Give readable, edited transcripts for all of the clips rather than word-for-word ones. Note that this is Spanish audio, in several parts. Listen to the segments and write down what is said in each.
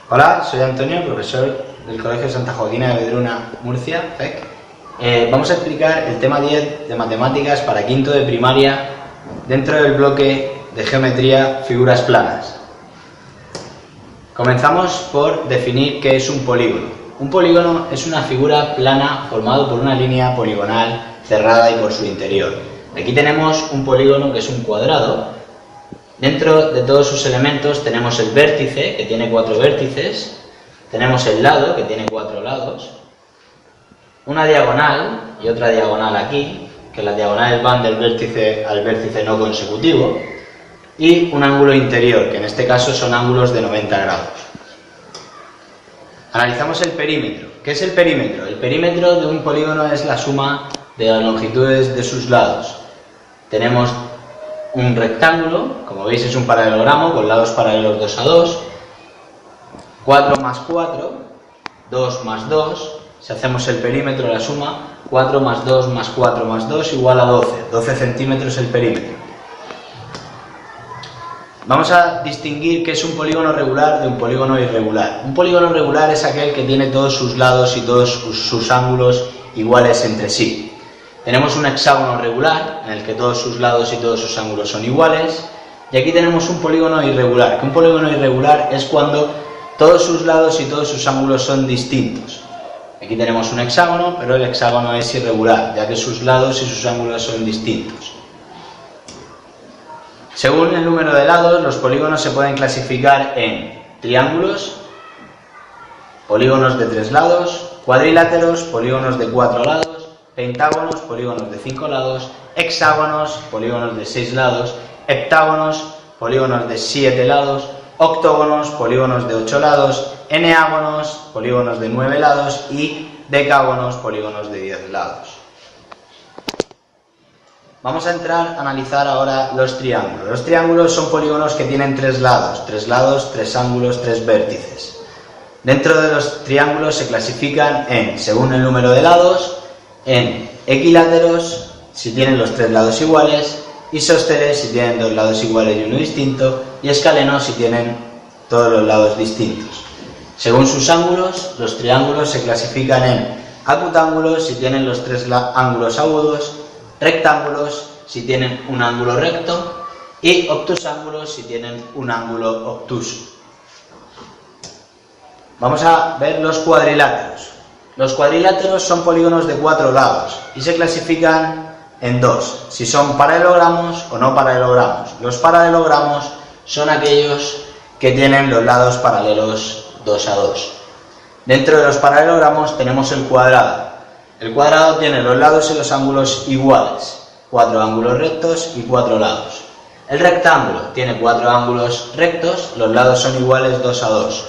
Hola, soy Antonio, profesor del Colegio Santa Joaquina de Vedruna, Murcia, FEC. Vamos a explicar el tema 10 de matemáticas para quinto de primaria dentro del bloque de geometría figuras planas. Comenzamos por definir qué es un polígono. Un polígono es una figura plana formado por una línea poligonal cerrada y por su interior. Aquí tenemos un polígono que es un cuadrado. Dentro de todos sus elementos tenemos el vértice, que tiene 4 vértices, tenemos el lado, que tiene 4 lados, una diagonal y otra diagonal aquí, que las diagonales van del vértice al vértice no consecutivo, y un ángulo interior, que en este caso son ángulos de 90 grados. Analizamos el perímetro. ¿Qué es el perímetro? El perímetro de un polígono es la suma de las longitudes de sus lados. Tenemos un rectángulo, como veis es un paralelogramo con lados paralelos 2 a 2, 4 más 4, 2 más 2, si hacemos el perímetro, la suma, 4 más 2 más 4 más 2 igual a 12 centímetros el perímetro. Vamos a distinguir qué es un polígono regular de un polígono irregular. Un polígono regular es aquel que tiene todos sus lados y todos sus ángulos iguales entre sí. Tenemos un hexágono regular, en el que todos sus lados y todos sus ángulos son iguales, y aquí tenemos un polígono irregular, que un polígono irregular es cuando todos sus lados y todos sus ángulos son distintos. Aquí tenemos un hexágono, pero el hexágono es irregular, ya que sus lados y sus ángulos son distintos. Según el número de lados, los polígonos se pueden clasificar en triángulos, polígonos de 3 lados, cuadriláteros, polígonos de 4 lados, pentágonos, polígonos de 5 lados, hexágonos, polígonos de 6 lados, heptágonos, polígonos de 7 lados, octógonos, polígonos de 8 lados, eneágonos, polígonos de 9 lados y decágonos, polígonos de 10 lados. Vamos a entrar a analizar ahora los triángulos. Los triángulos son polígonos que tienen 3 lados, 3 ángulos, 3 vértices. Dentro de los triángulos se clasifican en, según el número de lados, en equiláteros, si tienen los 3 lados iguales, isósceles, si tienen 2 lados iguales y uno distinto, y escalenos, si tienen todos los lados distintos. Según sus ángulos, los triángulos se clasifican en acutángulos, si tienen los 3 ángulos agudos, rectángulos, si tienen un ángulo recto, y obtusángulos, si tienen un ángulo obtuso. Vamos a ver los cuadriláteros. Los cuadriláteros son polígonos de 4 lados y se clasifican en 2, si son paralelogramos o no paralelogramos. Los paralelogramos son aquellos que tienen los lados paralelos 2 a 2. Dentro de los paralelogramos tenemos el cuadrado. El cuadrado tiene los lados y los ángulos iguales, 4 ángulos rectos y 4 lados. El rectángulo tiene 4 ángulos rectos, los lados son iguales 2 a 2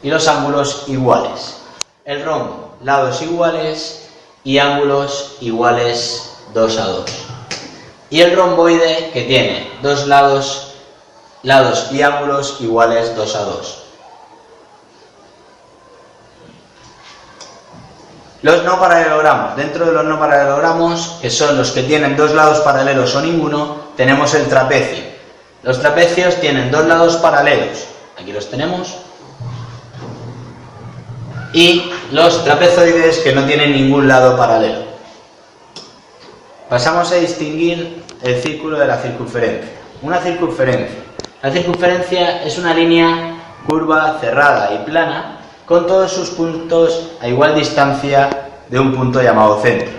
y los ángulos iguales. El rombo, lados iguales y ángulos iguales 2 a 2. Y el romboide, que tiene 2 lados y ángulos iguales 2 a 2. Los no paralelogramos. Dentro de los no paralelogramos, que son los que tienen 2 lados paralelos o ninguno, tenemos el trapecio. Los trapecios tienen 2 lados paralelos, aquí los tenemos, y los trapezoides que no tienen ningún lado paralelo. Pasamos a distinguir el círculo de la circunferencia. Una circunferencia. La circunferencia es una línea curva, cerrada y plana, con todos sus puntos a igual distancia de un punto llamado centro.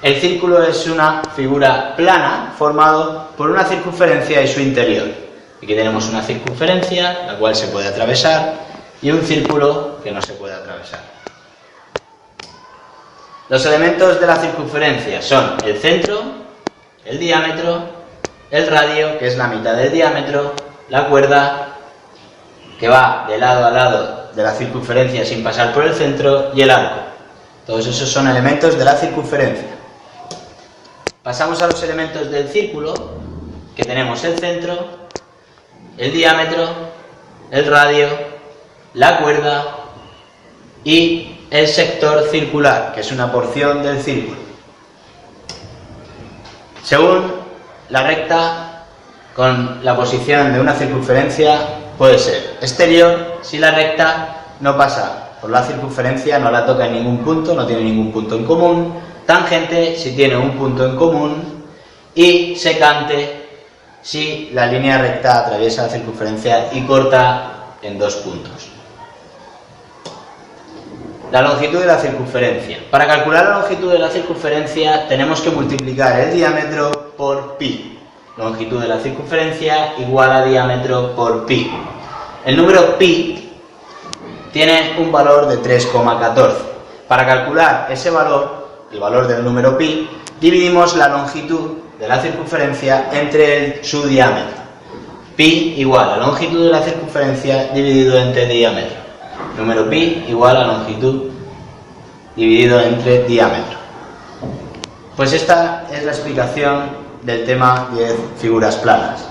El círculo es una figura plana formado por una circunferencia y su interior. Aquí tenemos una circunferencia, la cual se puede atravesar, y un círculo que no se puede atravesar. Los elementos de la circunferencia son el centro, el diámetro, el radio, que es la mitad del diámetro, la cuerda, que va de lado a lado de la circunferencia sin pasar por el centro, y el arco. Todos esos son elementos de la circunferencia. Pasamos a los elementos del círculo, que tenemos el centro, el diámetro, el radio, la cuerda y el sector circular, que es una porción del círculo. Según la recta con la posición de una circunferencia puede ser exterior si la recta no pasa por la circunferencia, no la toca en ningún punto, no tiene ningún punto en común, tangente si tiene un punto en común y secante si la línea recta atraviesa la circunferencia y corta en dos puntos. La longitud de la circunferencia. Para calcular la longitud de la circunferencia tenemos que multiplicar el diámetro por pi. Longitud de la circunferencia igual a diámetro por pi. El número pi tiene un valor de 3,14. Para calcular ese valor, el valor del número pi, dividimos la longitud de la circunferencia entre su diámetro. Pi igual a longitud de la circunferencia dividido entre diámetro. Número pi igual a longitud dividido entre diámetro. Pues esta es la explicación del tema 10 figuras planas.